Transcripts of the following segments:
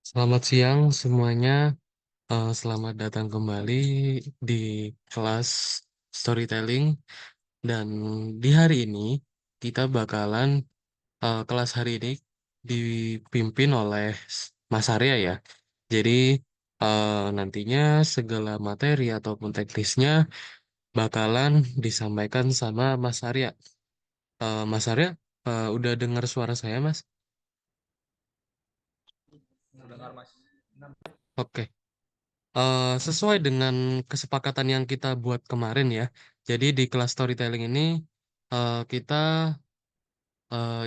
Selamat siang semuanya. Selamat datang kembali di kelas storytelling. Dan di hari ini kita bakalan kelas hari ini dipimpin oleh Mas Arya ya. Jadi nantinya segala materi ataupun teknisnya bakalan disampaikan sama Mas Arya. Mas Arya, udah dengar suara saya, Mas? Dengar Mas. Oke. Sesuai dengan kesepakatan yang kita buat kemarin ya. Jadi di kelas storytelling ini kita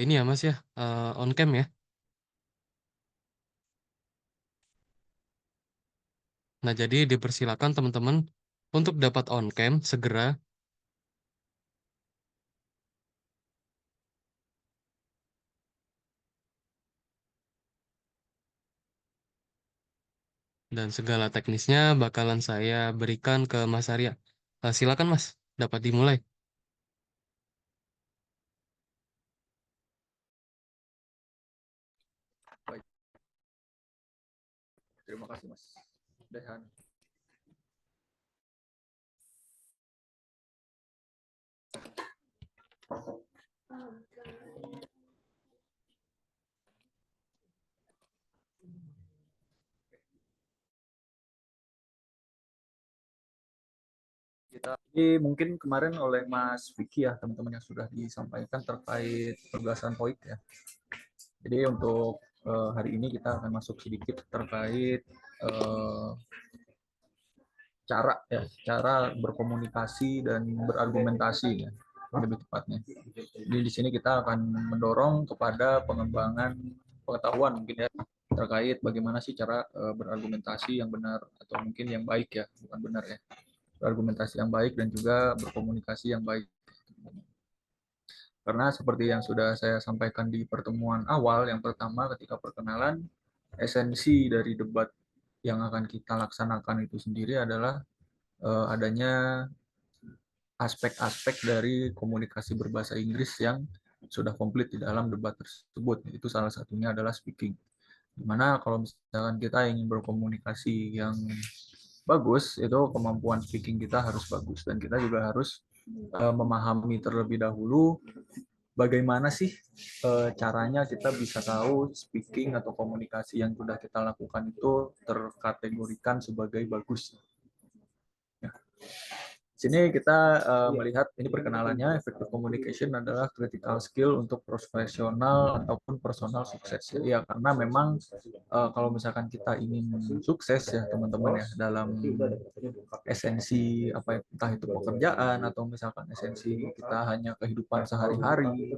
ini ya Mas ya, on cam ya. Nah, jadi dipersilakan teman-teman untuk dapat on cam segera dan segala teknisnya bakalan saya berikan ke Mas Arya. Silakan Mas, dapat dimulai. Baik, terima kasih Mas Dehan. Jadi mungkin kemarin oleh Mas Vicky ya teman-teman yang sudah disampaikan terkait perbelasan poin ya. Jadi untuk hari ini kita akan masuk sedikit terkait uh, cara berkomunikasi dan berargumentasi ya lebih tepatnya. Jadi di sini kita akan mendorong kepada pengembangan pengetahuan mungkin ya terkait bagaimana sih cara berargumentasi yang benar atau mungkin yang baik ya, bukan benar ya. Berargumentasi yang baik dan juga berkomunikasi yang baik. Karena seperti yang sudah saya sampaikan di pertemuan awal, yang pertama ketika perkenalan, esensi dari debat yang akan kita laksanakan itu sendiri adalah adanya aspek-aspek dari komunikasi berbahasa Inggris yang sudah komplit di dalam debat tersebut. Itu salah satunya adalah speaking. Dimana kalau misalkan kita ingin berkomunikasi yang bagus, itu kemampuan speaking kita harus bagus. Dan kita juga harus memahami terlebih dahulu bagaimana sih caranya kita bisa tahu speaking atau komunikasi yang sudah kita lakukan itu terkategorikan sebagai bagus. Ya. Sini kita melihat ini perkenalannya, effective communication adalah critical skill untuk profesional ataupun personal sukses. Ya, karena memang kalau misalkan kita ingin sukses ya teman-teman ya dalam esensi apa entah itu pekerjaan atau misalkan esensi kita hanya kehidupan sehari-hari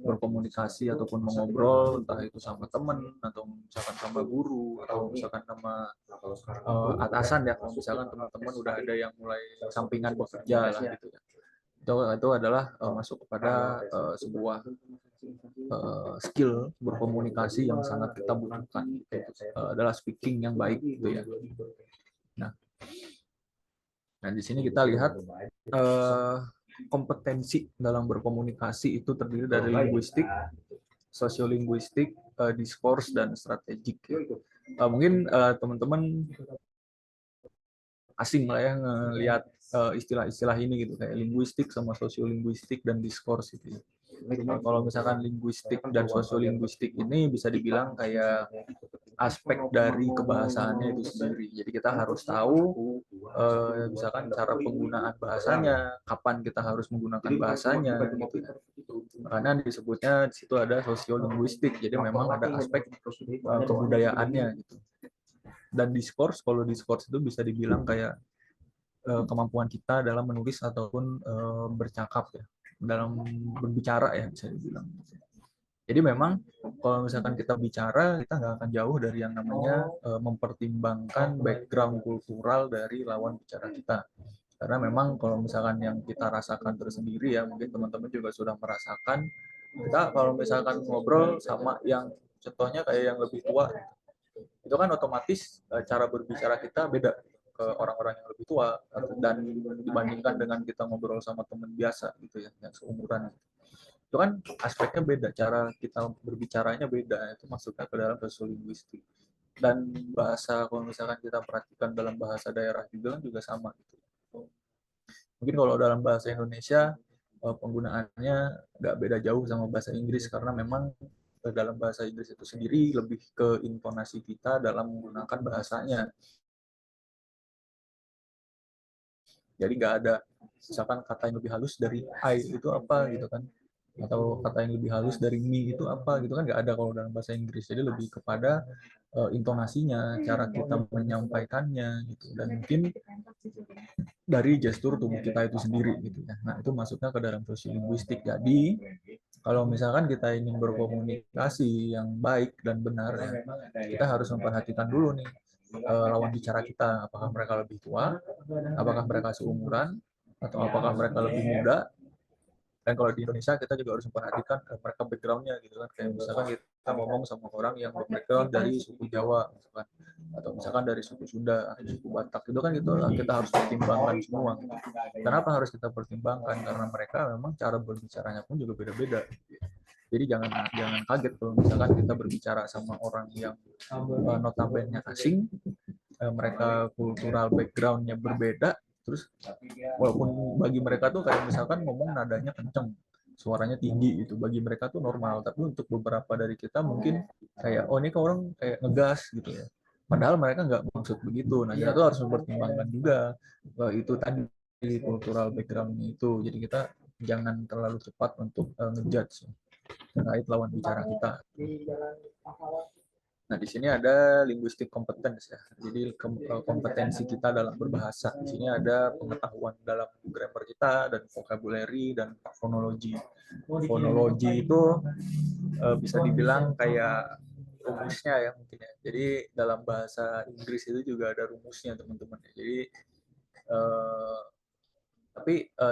berkomunikasi ataupun mengobrol entah itu sama teman atau misalkan sama guru atau misalkan sama atasan ya kalau misalkan teman-teman udah ada yang mulai sampingan bekerja lah gitu ya itu adalah masuk kepada sebuah skill berkomunikasi yang sangat kita butuhkan adalah speaking yang baik gitu ya. Nah, nah di sini kita lihat kompetensi dalam berkomunikasi itu terdiri dari linguistik, sosiolinguistik, diskurs dan strategik. Mungkin teman-teman asing lah ya ngelihat istilah-istilah ini gitu kayak linguistik sama sosiolinguistik dan diskurs gitu ya. Kalau misalkan linguistik dan sosiolinguistik ini bisa dibilang kayak aspek dari kebahasaannya itu sendiri. Jadi kita harus tahu misalkan cara penggunaan bahasanya, kapan kita harus menggunakan bahasanya gitu ya. Karena disebutnya di situ ada sosiolinguistik. Jadi memang ada aspek kebudayaannya gitu. Dan diskurs, kalau diskurs itu bisa dibilang kayak kemampuan kita dalam menulis ataupun bercakap ya, dalam berbicara ya bisa dibilang. Jadi memang kalau misalkan kita bicara, kita nggak akan jauh dari yang namanya mempertimbangkan background kultural dari lawan bicara kita. Karena memang kalau misalkan yang kita rasakan tersendiri ya, mungkin teman-teman juga sudah merasakan, kita kalau misalkan ngobrol sama yang contohnya kayak yang lebih tua, itu kan otomatis cara berbicara kita beda ke orang-orang yang lebih tua dan dibandingkan dengan kita ngobrol sama teman biasa gitu ya yang seumuran itu kan aspeknya beda, cara kita berbicaranya beda, itu masuknya ke dalam sosiolinguistik. Dan bahasa kalau misalkan kita perhatikan dalam bahasa daerah juga sama gitu. Mungkin kalau dalam bahasa Indonesia penggunaannya nggak beda jauh sama bahasa Inggris karena memang dalam bahasa Inggris itu sendiri lebih ke intonasi kita dalam menggunakan bahasanya. Jadi nggak ada misalkan kata yang lebih halus dari I itu apa gitu kan, atau kata yang lebih halus dari me itu apa gitu kan, nggak ada kalau dalam bahasa Inggris. Jadi lebih kepada intonasinya, cara kita menyampaikannya gitu, dan mungkin dari gestur tubuh kita itu sendiri gitu ya. Nah itu masuknya ke dalam sosiolinguistik. Jadi kalau misalkan kita ingin berkomunikasi yang baik dan benar ya, kita harus memperhatikan dulu nih lawan bicara kita, apakah mereka lebih tua, apakah mereka seumuran, atau apakah mereka lebih muda. Dan kalau di Indonesia kita juga harus memperhatikan mereka backgroundnya gitu kan, kayak misalkan kita ngomong sama orang yang background dari suku Jawa misalkan, atau misalkan dari suku Sunda atau suku Batak, itu kan itu kita harus pertimbangkan semua. Kenapa harus kita pertimbangkan? Karena mereka memang cara berbicaranya pun juga beda-beda. Jadi jangan jangan kaget kalau misalkan kita berbicara sama orang yang notabene asing, mereka kultural backgroundnya berbeda, terus walaupun bagi mereka tuh kayak misalkan ngomong nadanya kenceng, suaranya tinggi gitu, bagi mereka tuh normal, tapi untuk beberapa dari kita mungkin kayak oh ini kok orang kayak ngegas gitu ya, padahal mereka nggak maksud begitu. Nah kita tuh harus mempertimbangkan juga itu tadi kultural backgroundnya itu. Jadi kita jangan terlalu cepat untuk ngejudge terkait lawan bicara kita. Nah, di sini ada linguistic competence ya. Jadi kompetensi kita dalam berbahasa. Di sini ada pengetahuan dalam grammar kita dan vocabulary dan fonologi. Fonologi itu bisa dibilang kayak rumusnya ya mungkin ya. Jadi dalam bahasa Inggris itu juga ada rumusnya teman-teman. Jadi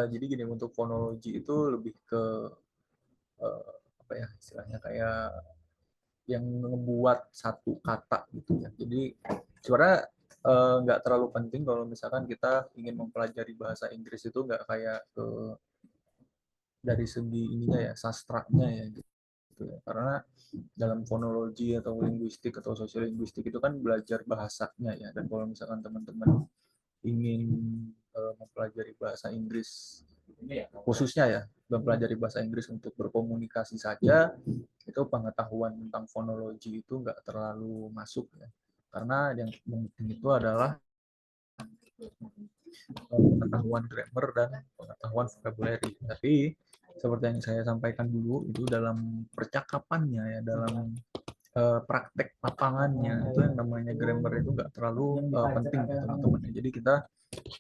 jadi gini, untuk fonologi itu lebih ke apa ya istilahnya, kayak yang membuat satu kata gitu ya. Jadi sebenarnya nggak terlalu penting kalau misalkan kita ingin mempelajari bahasa Inggris itu nggak kayak dari segi ininya ya, sastranya ya gitu ya. Karena dalam fonologi atau linguistik atau sosiolinguistik itu kan belajar bahasanya ya. Dan kalau misalkan teman-teman ingin mempelajari bahasa Inggris khususnya ya, mempelajari bahasa Inggris untuk berkomunikasi saja, itu pengetahuan tentang fonologi itu nggak terlalu masuk ya. Karena yang penting itu adalah pengetahuan grammar dan pengetahuan vocabulary. Tapi seperti yang saya sampaikan dulu, itu dalam percakapannya ya, dalam praktek lapangannya itu yang namanya grammar itu nggak terlalu penting ya teman-teman. Jadi kita,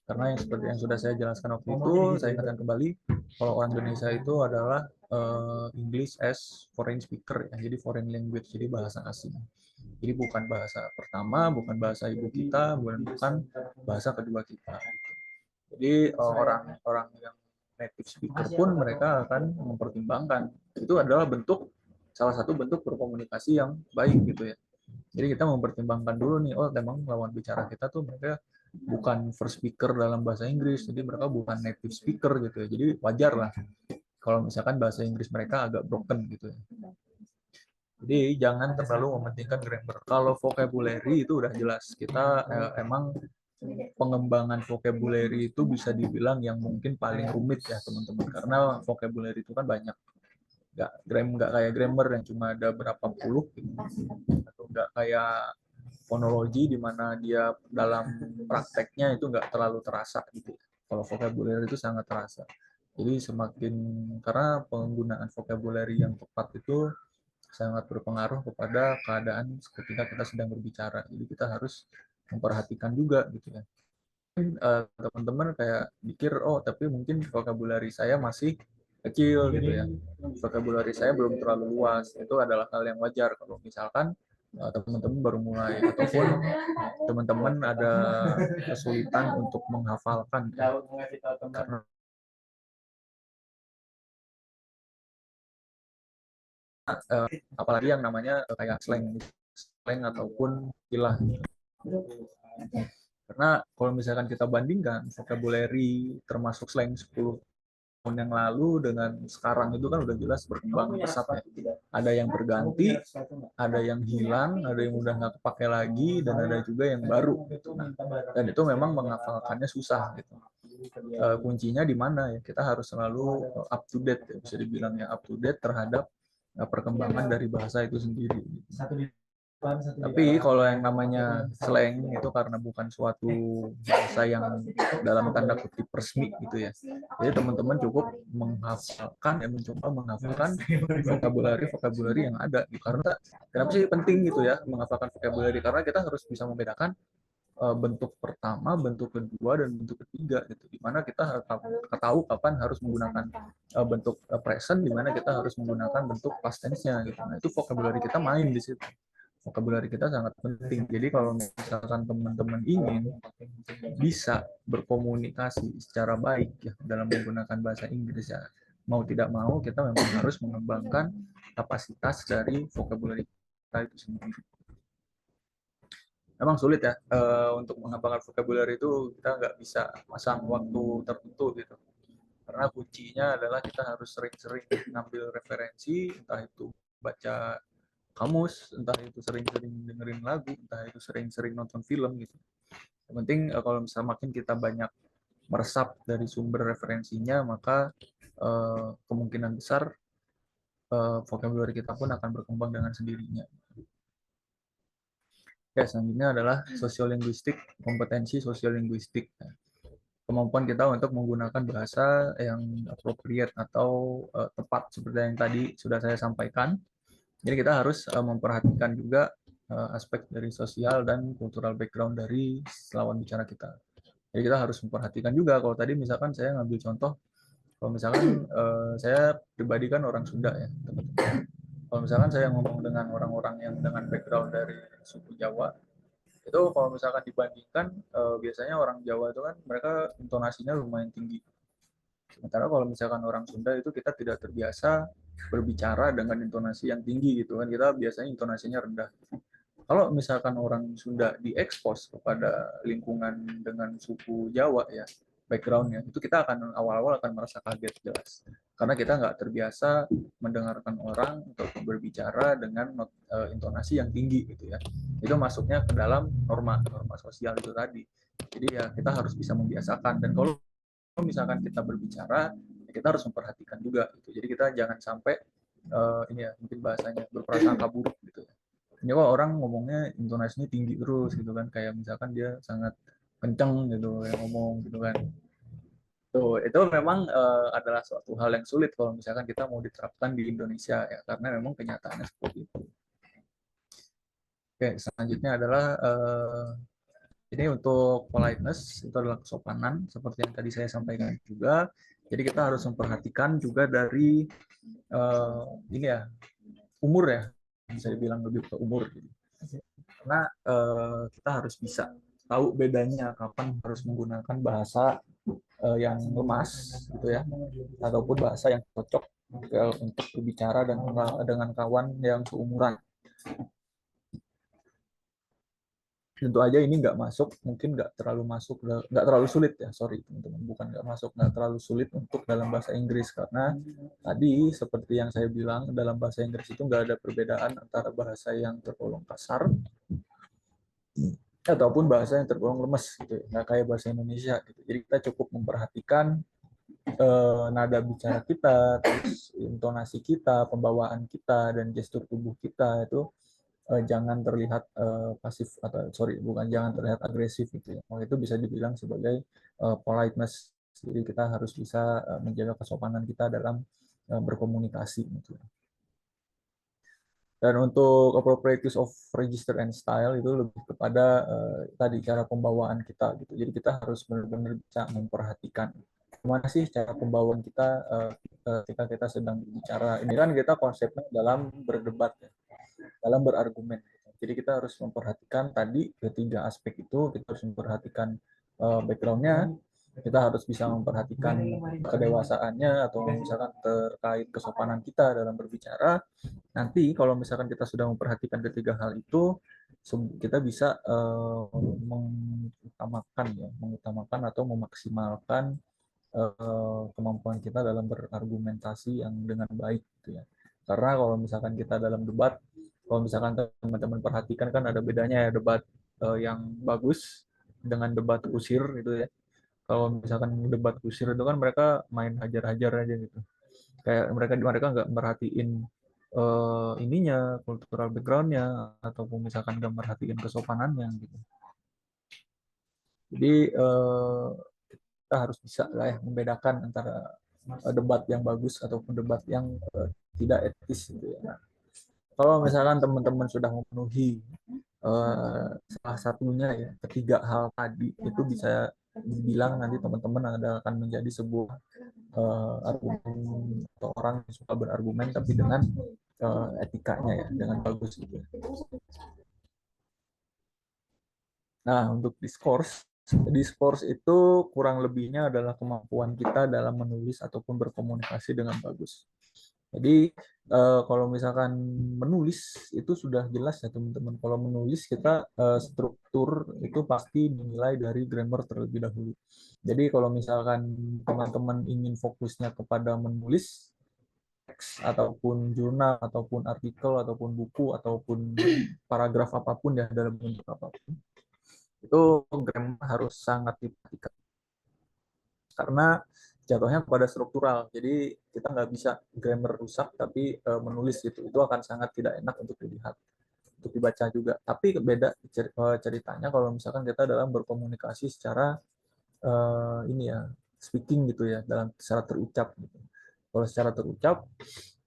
karena yang seperti yang sudah saya jelaskan waktu itu, saya ingatkan kembali, kalau orang Indonesia itu adalah English as foreign speaker ya, jadi foreign language, jadi bahasa asing. Jadi bukan bahasa pertama, bukan bahasa ibu kita, bukan bahasa kedua kita. Jadi orang-orang yang native speaker pun mereka akan mempertimbangkan. Itu adalah salah satu bentuk berkomunikasi yang baik gitu ya. Jadi kita mempertimbangkan dulu nih, oh memang lawan bicara kita tuh mereka bukan first speaker dalam bahasa Inggris, jadi mereka bukan native speaker gitu ya. Jadi wajar lah kalau misalkan bahasa Inggris mereka agak broken gitu ya. Jadi jangan terlalu mementingkan grammar. Kalau vocabulary itu udah jelas, kita emang pengembangan vocabulary itu bisa dibilang yang mungkin paling rumit ya teman-teman, karena vocabulary itu kan banyak, nggak kayak grammar yang cuma ada berapa puluh gitu, atau nggak kayak fonologi di mana dia dalam prakteknya itu nggak terlalu terasa gitu. Kalau vocabulary itu sangat terasa. Jadi semakin, karena penggunaan vocabulary yang tepat itu sangat berpengaruh kepada keadaan ketika kita sedang berbicara. Jadi kita harus memperhatikan juga gitu ya. Teman-teman kayak pikir, oh tapi mungkin vocabulary saya masih kecil gitu ya, vocabulary saya belum terlalu luas. Itu adalah hal yang wajar kalau misalkan teman-teman baru mulai, ataupun teman-teman ada kesulitan untuk menghafalkan ya. Karena apalagi yang namanya kayak slang ataupun istilah. Karena kalau misalkan kita bandingkan vocabulary termasuk slang 10 yang lalu dengan sekarang itu kan udah jelas berkembang pesat ya. Ada yang berganti, ada yang hilang, ada yang udah nggak kepake lagi, dan ada juga yang baru. Gitu. Nah, dan itu memang menghafalkannya susah. Gitu. Kuncinya di mana ya? Kita harus selalu up to date, ya. Bisa dibilang ya up to date terhadap perkembangan dari bahasa itu sendiri. Gitu. Tapi kalau yang namanya slang itu karena bukan suatu bahasa yang dalam tanda kutip resmi gitu ya. Jadi teman-teman cukup menghafalkan ya mencoba menghafalkan vocabulary yang ada. Karena kenapa sih penting gitu ya menghafalkan vocabulary? Karena kita harus bisa membedakan bentuk pertama, bentuk kedua, dan bentuk ketiga gitu. Dimana kita tahu kapan harus menggunakan bentuk present, dimana kita harus menggunakan bentuk past tense-nya gitu. Nah, itu vocabulary kita main di situ. Vocabulary kita sangat penting. Jadi kalau misalkan teman-teman ingin bisa berkomunikasi secara baik ya dalam menggunakan bahasa Inggris ya, mau tidak mau kita memang harus mengembangkan kapasitas dari vocabulary kita itu sendiri. Memang sulit ya untuk mengembangkan vocabulary itu kita nggak bisa pasang waktu tertentu gitu. Karena kuncinya adalah kita harus sering-sering ngambil referensi, entah itu baca kamus, entah itu sering-sering dengerin lagu, entah itu sering-sering nonton film gitu. Yang penting kalau misalnya makin kita banyak meresap dari sumber referensinya, maka kemungkinan besar vocabulary kita pun akan berkembang dengan sendirinya. Ya, selanjutnya adalah sosiolinguistik, kompetensi sosiolinguistik. Kemampuan kita untuk menggunakan bahasa yang appropriate atau tepat seperti yang tadi sudah saya sampaikan. Jadi kita harus memperhatikan juga aspek dari sosial dan cultural background dari lawan bicara kita. Jadi kita harus memperhatikan juga kalau tadi misalkan saya ngambil contoh, kalau misalkan saya pribadi kan orang Sunda ya. Kalau misalkan saya ngomong dengan orang-orang yang dengan background dari suku Jawa, itu kalau misalkan dibandingkan biasanya orang Jawa itu kan mereka intonasinya lumayan tinggi. Sementara kalau misalkan orang Sunda itu kita tidak terbiasa berbicara dengan intonasi yang tinggi gitu kan, kita biasanya intonasinya rendah. Kalau misalkan orang Sunda diekspos kepada lingkungan dengan suku Jawa ya, backgroundnya itu kita akan awal-awal akan merasa kaget jelas, karena kita nggak terbiasa mendengarkan orang untuk berbicara dengan intonasi yang tinggi gitu ya. Itu masuknya ke dalam norma norma sosial itu tadi. Jadi ya kita harus bisa membiasakan, dan kalau misalkan kita berbicara ya kita harus memperhatikan juga gitu. Jadi kita jangan sampai ini ya mungkin bahasanya berprasangka buruk gitu ya. Ini kok orang ngomongnya intonasinya tinggi terus gitu kan, kayak misalkan dia sangat kenceng gitu yang ngomong gitu kan. Tuh, itu memang adalah suatu hal yang sulit kalau misalkan kita mau diterapkan di Indonesia ya, karena memang kenyataannya seperti itu. Oke, selanjutnya adalah ini untuk politeness, itu adalah kesopanan seperti yang tadi saya sampaikan juga. Jadi kita harus memperhatikan juga dari ini ya umur ya, bisa dibilang lebih ke umur. Karena kita harus bisa tahu bedanya kapan harus menggunakan bahasa yang lemas gitu ya, ataupun bahasa yang cocok untuk berbicara dengan kawan yang seumuran. Tentu aja ini nggak masuk, mungkin nggak terlalu sulit ya, sorry teman-teman, bukan nggak terlalu sulit untuk dalam bahasa Inggris, karena tadi seperti yang saya bilang dalam bahasa Inggris itu nggak ada perbedaan antara bahasa yang tergolong kasar ataupun bahasa yang tergolong lemes gitu, nggak kayak bahasa Indonesia gitu. Jadi kita cukup memperhatikan nada bicara kita, terus intonasi kita, pembawaan kita, dan gestur tubuh kita itu jangan terlihat pasif, atau sorry bukan jangan terlihat agresif gitu ya. Itu bisa dibilang sebagai politeness. Jadi kita harus bisa menjaga kesopanan kita dalam berkomunikasi gitu. Dan untuk appropriate use of register and style itu lebih kepada tadi cara pembawaan kita gitu. Jadi kita harus benar-benar bisa memperhatikan gimana sih cara pembawaan kita ketika kita sedang berbicara. Ini kan kita konsepnya dalam berdebat ya, dalam berargumen. Jadi kita harus memperhatikan tadi ketiga aspek itu. Kita harus memperhatikan background-nya, kita harus bisa memperhatikan kedewasaannya atau misalkan terkait kesopanan kita dalam berbicara. Nanti kalau misalkan kita sudah memperhatikan ketiga hal itu, kita bisa mengutamakan atau memaksimalkan kemampuan kita dalam berargumentasi yang dengan baik gitu ya. Karena kalau misalkan kita dalam debat, kalau misalkan teman-teman perhatikan kan ada bedanya ya debat yang bagus dengan debat kusir gitu ya. Kalau misalkan debat kusir itu kan mereka main hajar-hajar aja gitu. Kayak mereka mereka nggak merhatiin ininya, cultural backgroundnya, ataupun misalkan nggak merhatiin kesopanannya gitu. Jadi kita harus bisa lah ya membedakan antara debat yang bagus ataupun debat yang tidak etis gitu ya. Nah, kalau misalkan teman-teman sudah memenuhi salah satunya ya, ketiga hal tadi itu bisa dibilang nanti teman-teman akan menjadi sebuah argumen atau orang yang suka berargumen tapi dengan etikanya ya, dengan bagus gitu. Nah, untuk discourse itu kurang lebihnya adalah kemampuan kita dalam menulis ataupun berkomunikasi dengan bagus. Jadi kalau misalkan menulis itu sudah jelas ya teman-teman. Kalau menulis kita struktur itu pasti dinilai dari grammar terlebih dahulu. Jadi kalau misalkan teman-teman ingin fokusnya kepada menulis teks ataupun jurnal ataupun artikel ataupun buku ataupun paragraf apapun ya dalam bentuk apapun, itu grammar harus sangat diperhatikan karena jatuhnya kepada struktural. Jadi kita nggak bisa grammar rusak tapi menulis gitu. Itu akan sangat tidak enak untuk dilihat, untuk dibaca juga. Tapi beda ceritanya kalau misalkan kita dalam berkomunikasi secara ini ya speaking gitu ya, dalam secara terucap gitu. Kalau secara terucap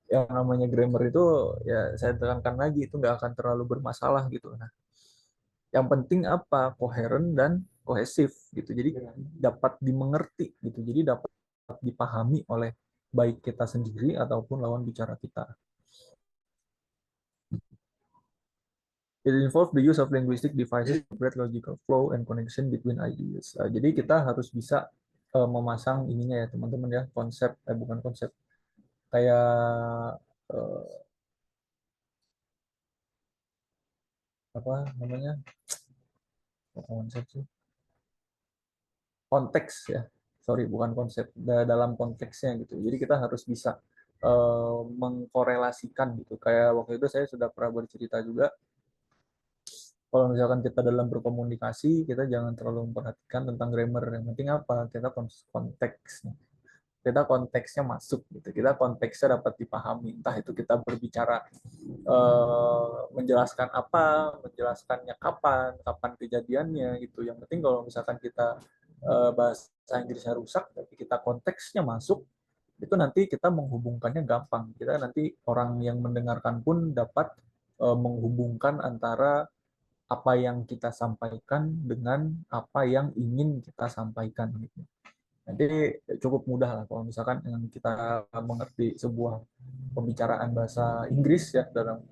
yang namanya grammar itu ya saya tekankan lagi itu nggak akan terlalu bermasalah gitu. Nah, yang penting apa? Koheren dan kohesif gitu. Jadi dapat dimengerti gitu. Jadi dapat dipahami oleh baik kita sendiri ataupun lawan bicara kita. It involves the use of linguistic devices to create logical flow and connection between ideas. Jadi kita harus bisa memasang ininya ya teman-teman ya konsep bukan konsep kayak uh, apa namanya konsep sih konteks ya, sorry bukan konsep, dalam konteksnya gitu. Jadi kita harus bisa mengkorelasikan gitu. Kayak waktu itu saya sudah pernah bercerita juga, kalau misalkan kita dalam berkomunikasi, kita jangan terlalu memperhatikan tentang grammar. Yang penting apa? Kita konteks. Kita konteksnya masuk gitu. Kita konteksnya dapat dipahami. Entah itu kita berbicara menjelaskan apa, menjelaskannya kapan, kapan kejadiannya gitu. Yang penting kalau misalkan kita bahasa Inggrisnya rusak, tapi kita konteksnya masuk, itu nanti kita menghubungkannya gampang. Kita nanti orang yang mendengarkan pun dapat menghubungkan antara apa yang kita sampaikan dengan apa yang ingin kita sampaikan gitu. Nanti cukup mudah lah kalau misalkan yang kita mengerti sebuah pembicaraan bahasa Inggris ya dalam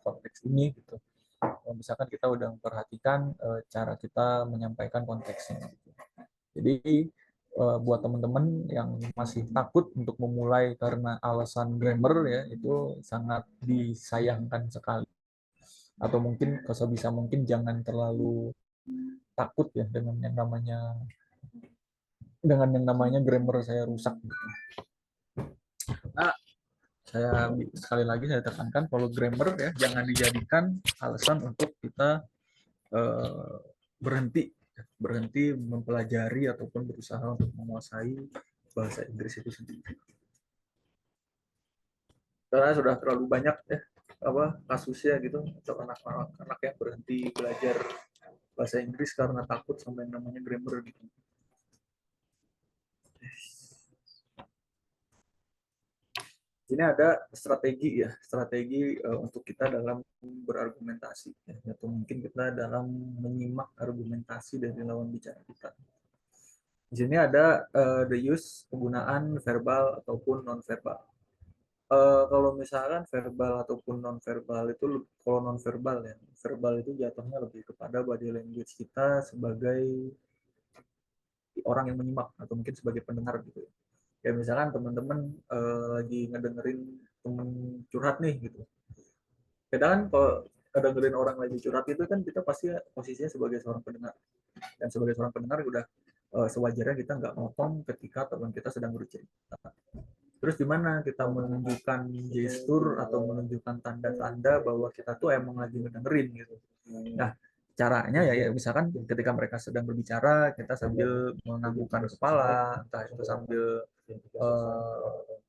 konteks ini gitu. Kalau misalkan kita udah memperhatikan cara kita menyampaikan konteksnya. Gitu. Jadi buat teman-teman yang masih takut untuk memulai karena alasan grammar ya itu sangat disayangkan sekali. Atau mungkin kalau bisa mungkin jangan terlalu takut ya dengan yang namanya grammar saya rusak. Nah, saya sekali lagi saya tekankan kalau grammar ya jangan dijadikan alasan untuk kita eh, berhenti berhenti mempelajari ataupun berusaha untuk menguasai bahasa Inggris itu sendiri. Karena sudah terlalu banyak ya apa kasusnya gitu untuk anak-anak yang berhenti belajar bahasa Inggris karena takut sama yang namanya grammar gitu. Ini ada strategi ya, strategi untuk kita dalam berargumentasi ya, atau mungkin kita dalam menyimak argumentasi dari lawan bicara kita. Di sini ada the use penggunaan verbal ataupun non verbal. Kalau misalkan verbal ataupun non verbal itu kalau non verbal ya, verbal itu jatuhnya lebih kepada body language kita sebagai orang yang menyimak atau mungkin sebagai pendengar gitu. Ya misalkan teman-teman lagi ngedengerin temen curhat nih gitu. Kadang kan kalau ngedengerin orang lagi curhat itu kan kita pasti posisinya sebagai seorang pendengar dan sebagai seorang pendengar udah sewajarnya kita nggak motong ketika teman kita sedang bercerita. Terus gimana kita menunjukkan gestur atau menunjukkan tanda-tanda bahwa kita tuh emang lagi ngedengerin gitu. Nah, caranya ya misalkan ketika mereka sedang berbicara, kita sambil menganggukkan kepala, entah itu sambil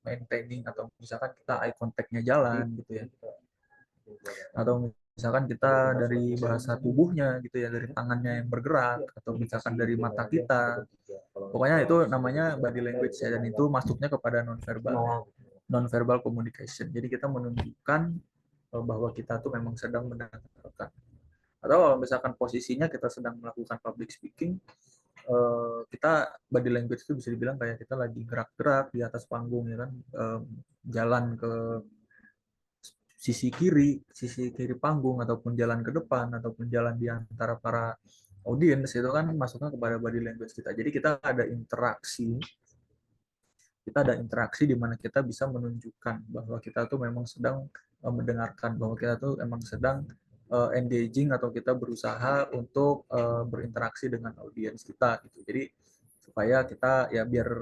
maintaining atau misalkan kita eye contact-nya jalan gitu ya. Atau misalkan kita dari bahasa tubuhnya gitu ya, dari tangannya yang bergerak atau misalkan dari mata kita. Pokoknya itu namanya body language ya, dan itu masuknya kepada non verbal communication. Jadi kita menunjukkan bahwa kita tuh memang sedang mendengarkan. Atau kalau misalkan posisinya kita sedang melakukan public speaking, kita body language itu bisa dibilang kayak kita lagi gerak-gerak di atas panggung ya kan, jalan ke sisi kiri panggung ataupun jalan ke depan ataupun jalan di antara para audiens, itu kan masuknya kepada body language kita. Jadi kita ada interaksi di mana kita bisa menunjukkan bahwa kita tuh memang sedang mendengarkan, bahwa kita tuh memang sedang engaging atau kita berusaha untuk berinteraksi dengan audiens kita gitu. Jadi supaya kita ya biar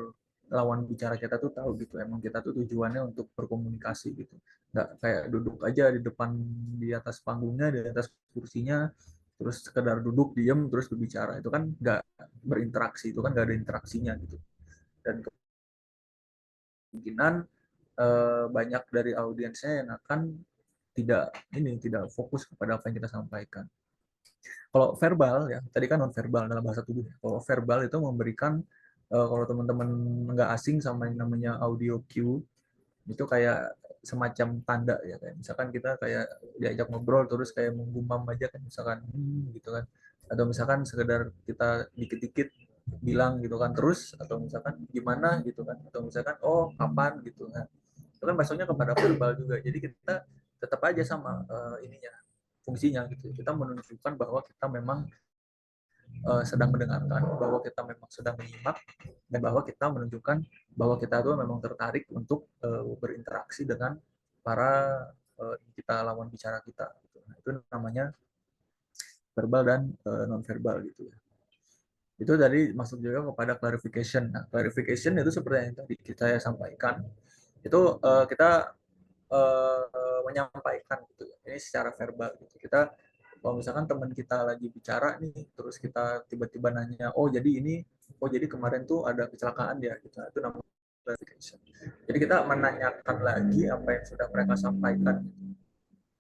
lawan bicara kita tuh tahu gitu emang kita tuh tujuannya untuk berkomunikasi gitu, nggak kayak duduk aja di depan, di atas panggungnya, di atas kursinya, terus sekedar duduk diem terus berbicara, itu kan nggak berinteraksi, itu kan nggak ada interaksinya gitu. Dan kemungkinan banyak dari audiensnya yang akan tidak fokus kepada apa yang kita sampaikan. Kalau verbal ya, tadi kan non verbal dalam bahasa tubuh. Kalau verbal itu memberikan, kalau teman-teman nggak asing sama yang namanya audio cue, itu kayak semacam tanda ya, kayak misalkan kita kayak diajak ngobrol terus kayak menggumam aja kan, misalkan gitu kan, atau misalkan sekedar kita dikit-dikit bilang gitu kan terus, atau misalkan gimana gitu kan, atau misalkan oh kapan gitu kan, itu kan masuknya kepada verbal juga. Jadi kita tetap aja sama ininya, fungsinya gitu, kita menunjukkan bahwa kita memang sedang mendengarkan, bahwa kita memang sedang menyimak, dan bahwa kita menunjukkan bahwa kita tuh memang tertarik untuk berinteraksi dengan para kita lawan bicara kita. Nah, itu namanya verbal dan non verbal gitu ya. Itu tadi masuk juga kepada clarification. Nah, clarification itu seperti yang tadi saya sampaikan. Itu kita menyampaikan gitu ya. Ini secara verbal gitu. Kita kalau misalkan teman kita lagi bicara nih, terus kita tiba-tiba nanya, oh jadi ini, oh jadi kemarin tuh ada kecelakaan ya, gitu. Nah, itu namanya clarification. Jadi kita menanyakan lagi apa yang sudah mereka sampaikan.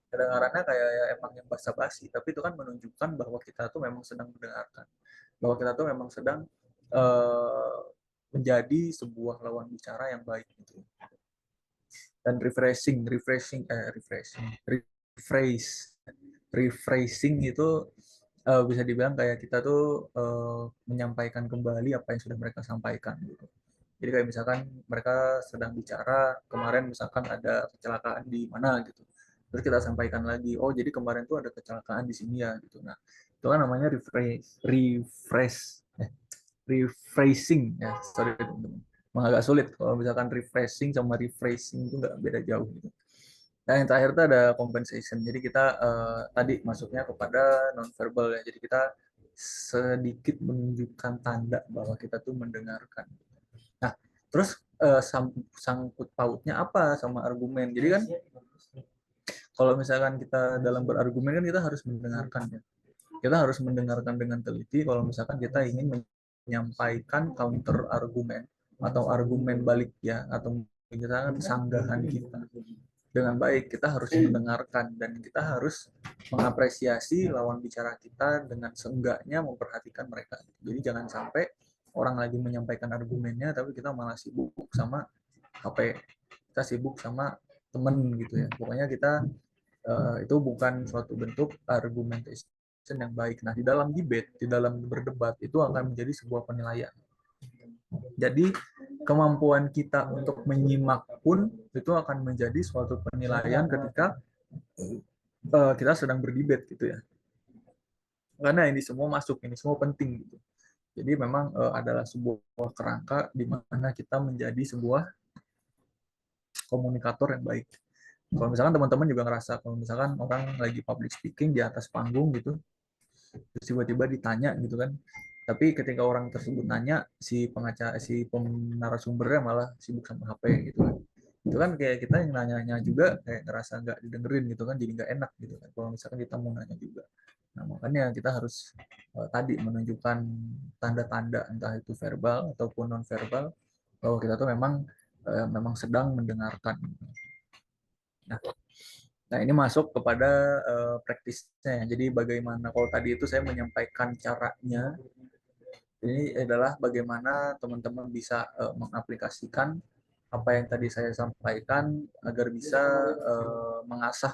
Kedengarannya kayak ya emang yang basa-basi, tapi itu kan menunjukkan bahwa kita tuh memang sedang mendengarkan, bahwa kita tuh memang sedang uh, menjadi sebuah lawan bicara yang baik gitu. Dan rephrasing itu bisa dibilang kayak kita tuh menyampaikan kembali apa yang sudah mereka sampaikan gitu. Jadi kayak misalkan mereka sedang bicara kemarin misalkan ada kecelakaan di mana gitu, terus kita sampaikan lagi, oh jadi kemarin tuh ada kecelakaan di sini ya gitu. Nah itu kan namanya rephrasing ya, sorry teman-teman, emang agak sulit kalau misalkan refreshing sama rephrasing itu nggak beda jauh gitu. Nah, yang terakhir itu ada compensation. Jadi kita tadi masuknya kepada non-verbal ya. Jadi kita sedikit menunjukkan tanda bahwa kita tuh mendengarkan. Nah, terus sangkut pautnya apa sama argumen? Jadi kan kalau misalkan kita dalam berargumen kan kita harus mendengarkan ya. Kita harus mendengarkan dengan teliti kalau misalkan kita ingin menyampaikan counter argumen atau argumen balik ya, atau misalkan sanggahan kita dengan baik. Kita harus mendengarkan dan kita harus mengapresiasi lawan bicara kita dengan seenggaknya memperhatikan mereka. Jadi jangan sampai orang lagi menyampaikan argumennya tapi kita malah sibuk sama HP, kita sibuk sama temen gitu ya. Pokoknya kita itu bukan suatu bentuk argumentation yang baik. Nah, di dalam debate, di dalam berdebat itu akan menjadi sebuah penilaian. Jadi kemampuan kita untuk menyimak pun itu akan menjadi suatu penilaian ketika kita sedang berdebat gitu ya. Karena ini semua masuk, ini semua penting gitu. Jadi memang adalah sebuah kerangka di mana kita menjadi sebuah komunikator yang baik. Kalau misalkan teman-teman juga ngerasa kalau misalkan orang lagi public speaking di atas panggung gitu, terus tiba-tiba ditanya gitu kan, Tapi ketika orang tersebut nanya, si narasumbernya malah sibuk sama HP gitu kan. Itu kan kayak kita yang nanya-nanya juga kayak ngerasa nggak didengerin gitu kan, jadi nggak enak gitu kan. Kalau misalkan kita mau nanya juga. Nah, makanya kita harus tadi menunjukkan tanda-tanda entah itu verbal ataupun non verbal bahwa kita tuh memang sedang mendengarkan. Nah, Nah, ini masuk kepada praktisnya. Jadi bagaimana kalau tadi itu saya menyampaikan caranya, ini adalah bagaimana teman-teman bisa mengaplikasikan apa yang tadi saya sampaikan agar bisa mengasah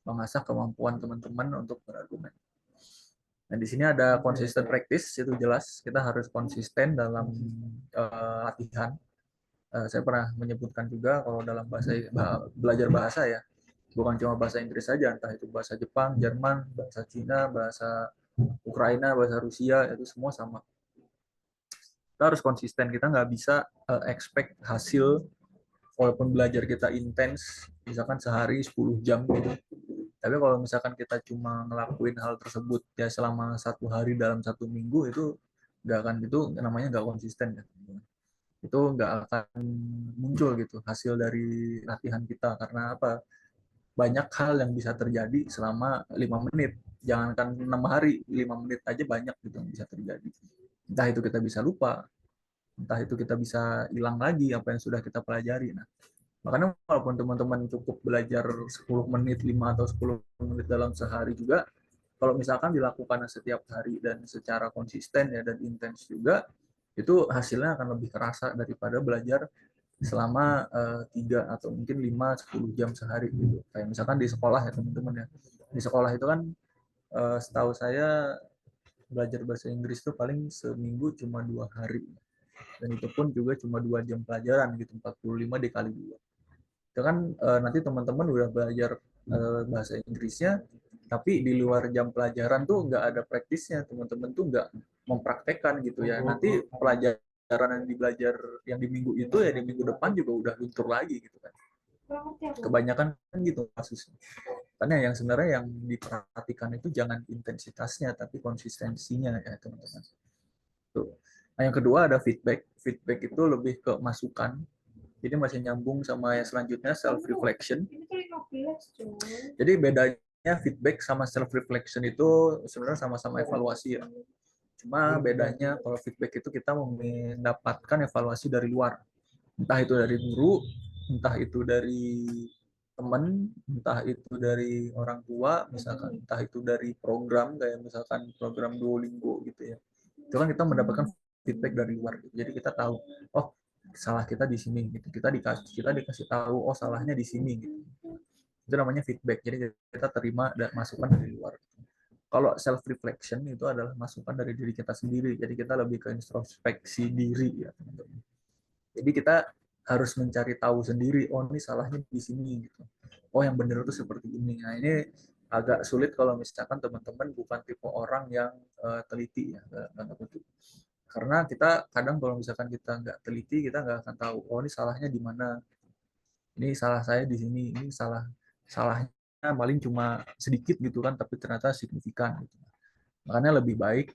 mengasah kemampuan teman-teman untuk berargumen. Nah, di sini ada consistent practice, itu jelas kita harus konsisten dalam latihan. Saya pernah menyebutkan juga kalau dalam belajar bahasa ya, bukan cuma bahasa Inggris saja, entah itu bahasa Jepang, Jerman, bahasa Cina, bahasa Ukraina, bahasa Rusia, itu semua sama. Kita harus konsisten, kita nggak bisa expect hasil walaupun belajar kita intens, misalkan sehari 10 jam gitu. Tapi kalau misalkan kita cuma ngelakuin hal tersebut ya selama 1 hari dalam 1 minggu, itu nggak akan, itu namanya nggak konsisten ya. Itu nggak akan muncul gitu hasil dari latihan kita. Karena apa? Banyak hal yang bisa terjadi selama 5 menit. Jangankan 6 hari, 5 menit aja banyak gitu yang bisa terjadi. Entah itu kita bisa lupa, entah itu kita bisa hilang lagi apa yang sudah kita pelajari. Nah, makanya walaupun teman-teman cukup belajar 10 menit, 5 atau 10 menit dalam sehari juga, kalau misalkan dilakukan setiap hari dan secara konsisten ya dan intens juga, itu hasilnya akan lebih terasa daripada belajar selama 3 atau mungkin 5-10 jam sehari gitu. Kayak misalkan di sekolah ya teman-teman ya. Di sekolah itu kan setahu saya belajar bahasa Inggris itu paling seminggu cuma 2 hari. Dan itu pun juga cuma 2 jam pelajaran gitu, 45 dikali 2. Itu kan nanti teman-teman udah belajar bahasa Inggrisnya, tapi di luar jam pelajaran tuh nggak ada praktisnya, teman-teman tuh nggak mempraktekkan gitu ya. Nanti pelajaran yang dibelajar yang di minggu itu ya di minggu depan juga udah luntur lagi gitu kan. Kebanyakan kan gitu kasusnya. Karena yang sebenarnya yang diperhatikan itu jangan intensitasnya tapi konsistensinya ya teman-teman. Tuh. Nah, yang kedua ada feedback. Feedback itu lebih ke masukan. Jadi masih nyambung sama yang selanjutnya self reflection. Jadi bedanya feedback sama self reflection itu sebenarnya sama-sama evaluasi ya. Cuma bedanya kalau feedback itu kita mendapatkan evaluasi dari luar. Entah itu dari guru, entah itu dari teman, entah itu dari orang tua, misalkan entah itu dari program kayak misalkan program Duolingo gitu ya. Itu kan kita mendapatkan feedback dari luar. Jadi kita tahu, oh salah kita di sini gitu. Kita dikasih tahu, oh salahnya di sini gitu. Itu namanya feedback. Jadi kita terima dan masukan dari luar. Kalau self reflection itu adalah masukan dari diri kita sendiri. Jadi kita lebih ke introspeksi diri ya teman-teman. Jadi kita harus mencari tahu sendiri, oh ini salahnya di sini gitu. Oh yang benar itu seperti ini. Nah ini agak sulit kalau misalkan teman-teman bukan tipe orang yang teliti ya, karena kita kadang kalau misalkan kita nggak teliti, kita nggak akan tahu, oh ini salahnya di mana, ini salah saya di sini, ini salahnya paling cuma sedikit gitu kan, tapi ternyata signifikan. Gitu. Makanya lebih baik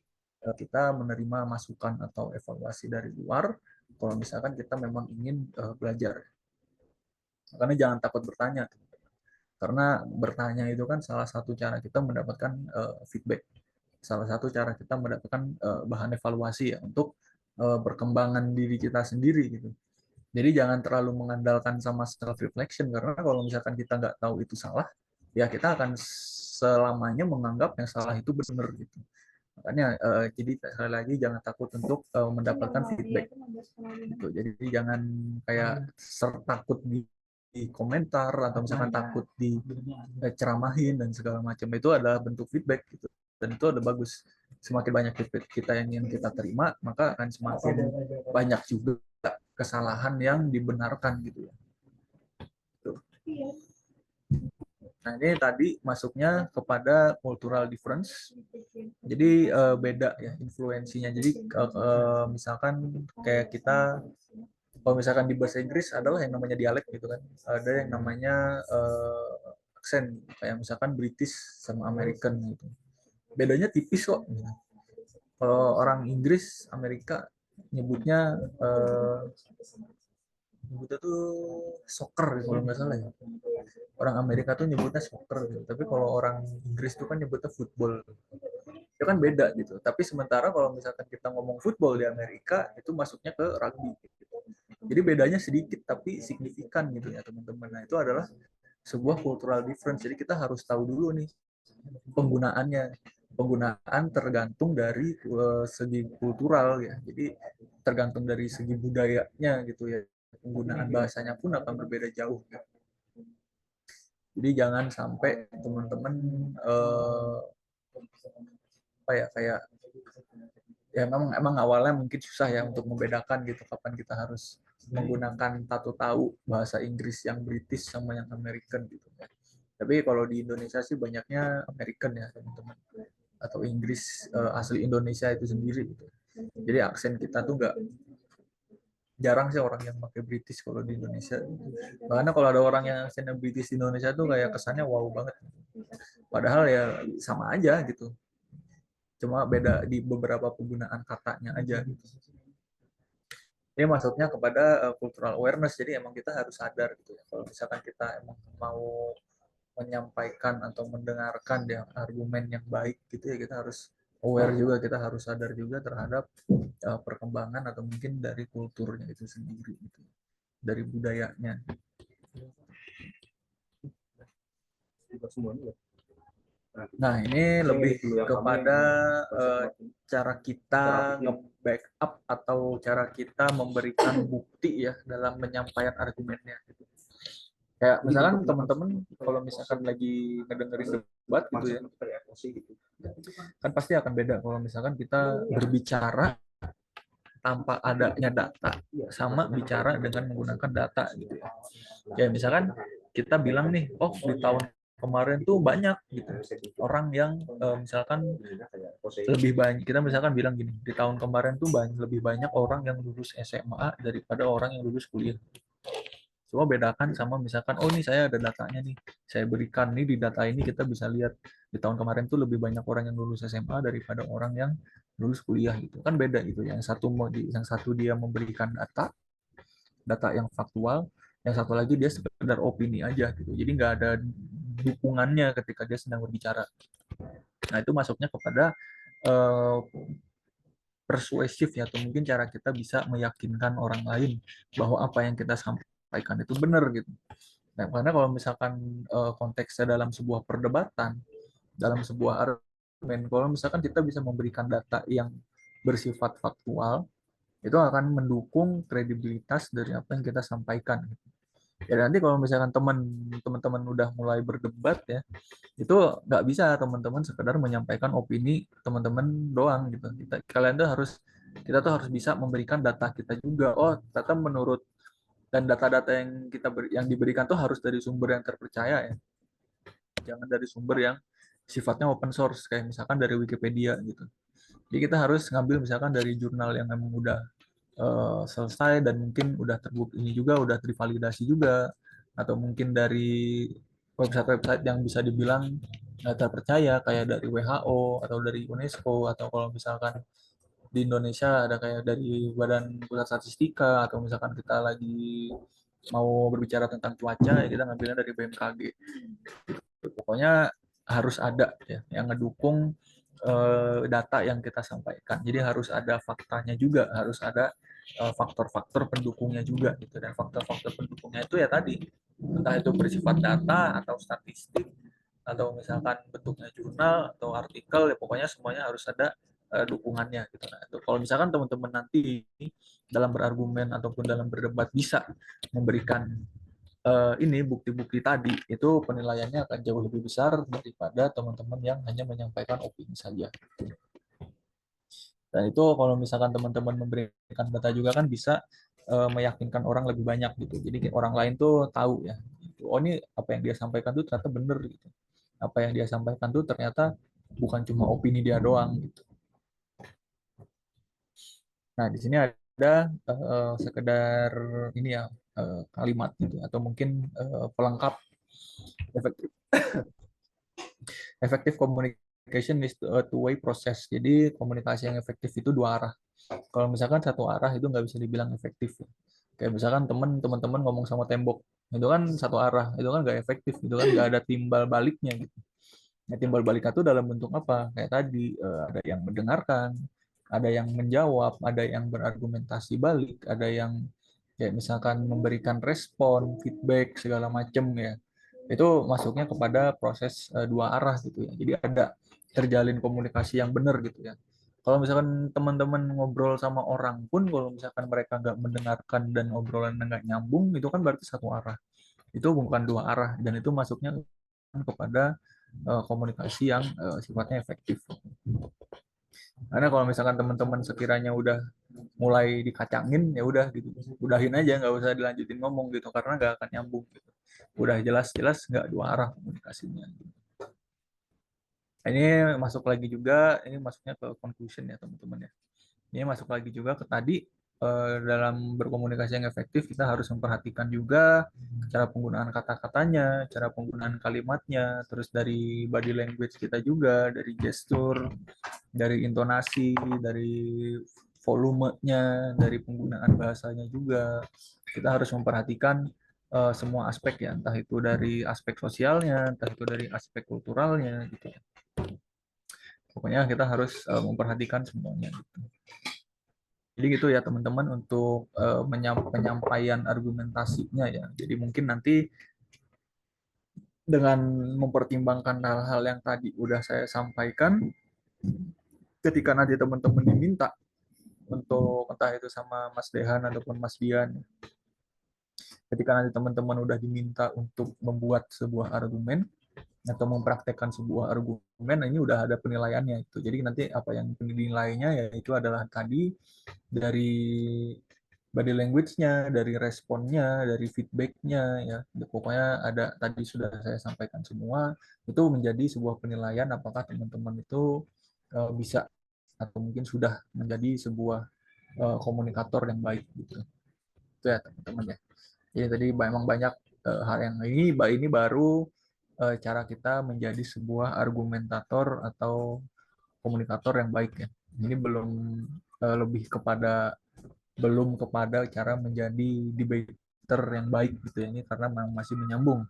kita menerima masukan atau evaluasi dari luar kalau misalkan kita memang ingin belajar. Makanya jangan takut bertanya, karena bertanya itu kan salah satu cara kita mendapatkan feedback, salah satu cara kita mendapatkan bahan evaluasi ya untuk perkembangan diri kita sendiri gitu. Jadi jangan terlalu mengandalkan sama self reflection, karena kalau misalkan kita nggak tahu itu salah, ya kita akan selamanya menganggap yang salah itu benar gitu. Makanya jadi sekali lagi jangan takut untuk mendapatkan feedback. Gitu. Jadi jangan kayak takut di komentar atau misalkan takut di ceramahin dan segala macam, itu adalah bentuk feedback gitu. Dan itu ada bagus. Semakin banyak feedback kita yang ingin kita terima, maka akan semakin banyak juga kesalahan yang dibenarkan gitu ya. Tuh. Nah, ini tadi masuknya kepada cultural difference. Jadi beda ya influensinya. Jadi misalkan kayak kita, kalau misalkan di bahasa Inggris adalah yang namanya dialek gitu kan. Ada yang namanya aksen, kayak misalkan British sama American gitu. Bedanya tipis kok. Kalau orang Inggris, Amerika nyebutnya nyebutnya tuh soccer kalau nggak salah ya. Orang Amerika tuh nyebutnya soccer gitu. Tapi kalau orang Inggris tuh kan nyebutnya football. Itu kan beda gitu. Tapi sementara kalau misalkan kita ngomong football di Amerika itu masuknya ke rugby. Gitu. Jadi bedanya sedikit tapi signifikan gitu ya teman-teman. Nah itu adalah sebuah cultural difference. Jadi kita harus tahu dulu nih penggunaannya. Penggunaan tergantung dari segi kultural ya. Jadi tergantung dari segi budayanya gitu ya. Penggunaan bahasanya pun akan berbeda jauh. Ya. Jadi jangan sampai teman-teman apa ya kayak ya memang emang awalnya mungkin susah ya untuk membedakan gitu kapan kita harus menggunakan tahu bahasa Inggris yang British sama yang American gitu ya. Tapi kalau di Indonesia sih banyaknya American ya teman-teman atau Inggris asli Indonesia itu sendiri gitu. Jadi aksen kita tuh nggak jarang sih orang yang pakai British kalau di Indonesia. Karena kalau ada orang yang aksennya British di Indonesia tuh kayak kesannya wow banget. Padahal ya sama aja gitu. Cuma beda di beberapa penggunaan katanya aja gitu. Ini masuknya kepada cultural awareness. Jadi emang kita harus sadar gitu ya. Kalau misalkan kita emang mau menyampaikan atau mendengarkan ya argumen yang baik gitu ya kita harus aware juga, kita harus sadar juga terhadap perkembangan atau mungkin dari kulturnya itu sendiri gitu. Dari budayanya. Nah, ini lebih kepada cara kita nge-backup atau cara kita memberikan bukti ya dalam menyampaikan argumennya. Kayak misalkan teman-teman kalau misalkan lagi ngedengerin debat gitu ya, kan pasti akan beda kalau misalkan kita berbicara tanpa adanya data sama bicara dengan menggunakan data gitu ya. Ya misalkan kita bilang nih, oh di tahun kemarin tuh banyak gitu orang yang misalkan lebih banyak kita misalkan bilang gini di tahun kemarin tuh lebih banyak orang yang lulus SMA daripada orang yang lulus kuliah. Coba bedakan sama misalkan, oh ini saya ada datanya nih, saya berikan nih di data ini kita bisa lihat di tahun kemarin tuh lebih banyak orang yang lulus SMA daripada orang yang lulus kuliah gitu. Kan beda gitu. Yang satu dia memberikan data, data yang faktual, yang satu lagi dia sekedar opini aja gitu. Jadi nggak ada dukungannya ketika dia sedang berbicara. Nah itu masuknya kepada uh, persuasif ya atau mungkin cara kita bisa meyakinkan orang lain bahwa apa yang kita sampaikan itu benar gitu. Nah, karena kalau misalkan konteksnya dalam sebuah perdebatan, dalam sebuah argumen, kalau misalkan kita bisa memberikan data yang bersifat faktual, itu akan mendukung kredibilitas dari apa yang kita sampaikan. Ya nanti kalau misalkan teman-teman udah mulai berdebat ya, itu nggak bisa teman-teman sekedar menyampaikan opini teman-teman doang gitu. Kalian tuh kita tuh harus bisa memberikan data kita juga. Oh, data menurut dan data-data yang diberikan tuh harus dari sumber yang terpercaya ya. Jangan dari sumber yang sifatnya open source kayak misalkan dari Wikipedia gitu. Jadi kita harus ngambil misalkan dari jurnal yang memang udah selesai dan mungkin udah terbukti ini juga udah tervalidasi juga atau mungkin dari website-website yang bisa dibilang terpercaya kayak dari WHO atau dari UNESCO atau kalau misalkan di Indonesia ada kayak dari Badan Pusat Statistika atau misalkan kita lagi mau berbicara tentang cuaca ya kita ngambilnya dari BMKG. Pokoknya harus ada ya yang ngedukung data yang kita sampaikan. Jadi harus ada faktanya juga, harus ada faktor-faktor pendukungnya juga gitu. Dan faktor-faktor pendukungnya itu ya tadi entah itu bersifat data atau statistik atau misalkan bentuknya jurnal atau artikel ya pokoknya semuanya harus ada dukungannya gitu. Nah, itu kalau misalkan teman-teman nanti dalam berargumen ataupun dalam berdebat bisa memberikan ini bukti-bukti tadi itu penilaiannya akan jauh lebih besar daripada teman-teman yang hanya menyampaikan opini saja. Dan itu kalau misalkan teman-teman memberikan data juga kan bisa meyakinkan orang lebih banyak gitu. Jadi orang lain tuh tahu ya. Oh ini apa yang dia sampaikan tuh ternyata benar gitu. Apa yang dia sampaikan tuh ternyata bukan cuma opini dia doang gitu. Nah di sini ada sekedar ini ya kalimat gitu atau mungkin pelengkap efektif efektif komunikasi Communication is a two-way process. Jadi komunikasi yang efektif itu dua arah. Kalau misalkan satu arah itu nggak bisa dibilang efektif. Kayak misalkan teman-teman ngomong sama tembok, itu kan satu arah, itu kan nggak efektif, itu kan nggak ada timbal baliknya gitu. Nah, timbal baliknya itu dalam bentuk apa? Kayak tadi ada yang mendengarkan, ada yang menjawab, ada yang berargumentasi balik, ada yang kayak misalkan memberikan respon, feedback segala macam ya. Itu masuknya kepada proses dua arah gitu ya. Jadi ada terjalin komunikasi yang benar gitu ya. Kalau misalkan teman-teman ngobrol sama orang pun, kalau misalkan mereka nggak mendengarkan dan obrolan nggak nyambung, itu kan berarti satu arah. Itu bukan dua arah, dan itu masuknya kepada komunikasi yang sifatnya efektif. Karena kalau misalkan teman-teman sekiranya udah mulai dikacangin, ya udah gitu, udahin aja, nggak usah dilanjutin ngomong gitu, karena nggak akan nyambung gitu. Udah jelas-jelas nggak dua arah komunikasinya. Ini masuk lagi juga, ini masuknya ke conclusion ya teman-teman ya. Ini masuk lagi juga ke tadi, dalam berkomunikasi yang efektif kita harus memperhatikan juga cara penggunaan kata-katanya, cara penggunaan kalimatnya, terus dari body language kita juga, dari gestur, dari intonasi, dari volumenya, dari penggunaan bahasanya juga. Kita harus memperhatikan semua aspek ya, entah itu dari aspek sosialnya, entah itu dari aspek kulturalnya gitu ya. Pokoknya kita harus memperhatikan semuanya gitu. Jadi gitu ya teman-teman untuk penyampaian argumentasinya ya. Jadi mungkin nanti dengan mempertimbangkan hal-hal yang tadi udah saya sampaikan, ketika nanti teman-teman diminta untuk entah itu sama Mas Dehan ataupun Mas Dian, ketika nanti teman-teman udah diminta untuk membuat sebuah argumen atau mempraktekkan sebuah argumen, ini udah ada penilaiannya itu. Jadi nanti apa yang penilaiannya ya itu adalah tadi dari body language-nya, dari responnya, dari feedback-nya ya. Pokoknya ada tadi sudah saya sampaikan semua, itu menjadi sebuah penilaian apakah teman-teman itu bisa atau mungkin sudah menjadi sebuah komunikator yang baik gitu. Itu ya teman-teman ya. Jadi tadi memang banyak hal yang ini baru cara kita menjadi sebuah argumentator atau komunikator yang baik ya. Ini belum lebih kepada belum kepada cara menjadi debater yang baik gitu ya. Ini karena masih menyambung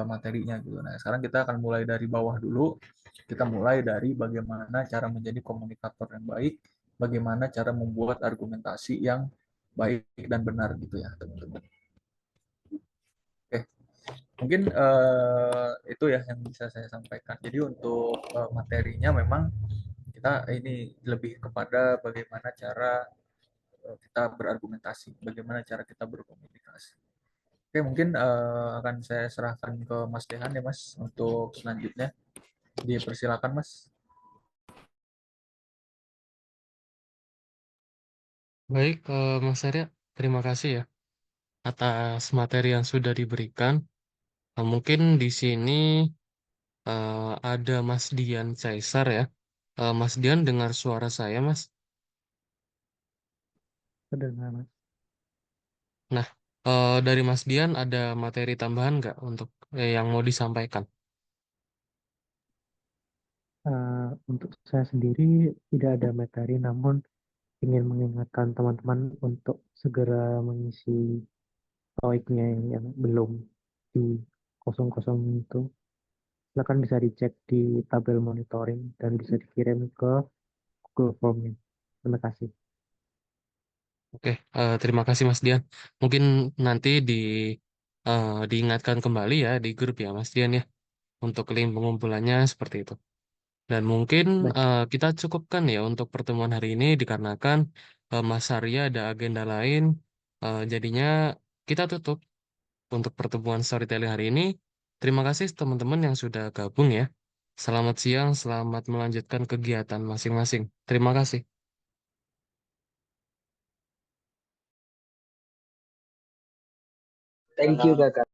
materinya gitu. Nah, sekarang kita akan mulai dari bawah dulu. Kita mulai dari bagaimana cara menjadi komunikator yang baik, bagaimana cara membuat argumentasi yang baik dan benar gitu ya, teman-teman. Oke, mungkin itu ya yang bisa saya sampaikan. Jadi untuk materinya memang kita ini lebih kepada bagaimana cara kita berargumentasi, bagaimana cara kita berkomunikasi. Oke, mungkin akan saya serahkan ke Mas Dehan ya Mas untuk selanjutnya. Dipersilakan Mas. Baik, Mas Arya, terima kasih ya atas materi yang sudah diberikan. Mungkin di sini ada Mas Dian Caesar ya. Mas Dian dengar suara saya, Mas. Kedengaran, Mas. Nah, dari Mas Dian ada materi tambahan nggak untuk yang mau disampaikan? Untuk saya sendiri tidak ada materi, namun ingin mengingatkan teman-teman untuk segera mengisi TOEIC-nya yang belum di kosong-kosong itu. Silakan bisa dicek di tabel monitoring dan bisa dikirim ke Google Form-nya. Terima kasih. Oke, terima kasih Mas Dian. Mungkin nanti diingatkan kembali ya di grup ya Mas Dian ya untuk link pengumpulannya seperti itu. Dan mungkin Baik, kita cukupkan ya untuk pertemuan hari ini dikarenakan Mas Arya ada agenda lain. Jadinya kita tutup untuk pertemuan storytelling hari ini. Terima kasih teman-teman yang sudah gabung ya. Selamat siang, selamat melanjutkan kegiatan masing-masing. Terima kasih. Thank you, Kakak.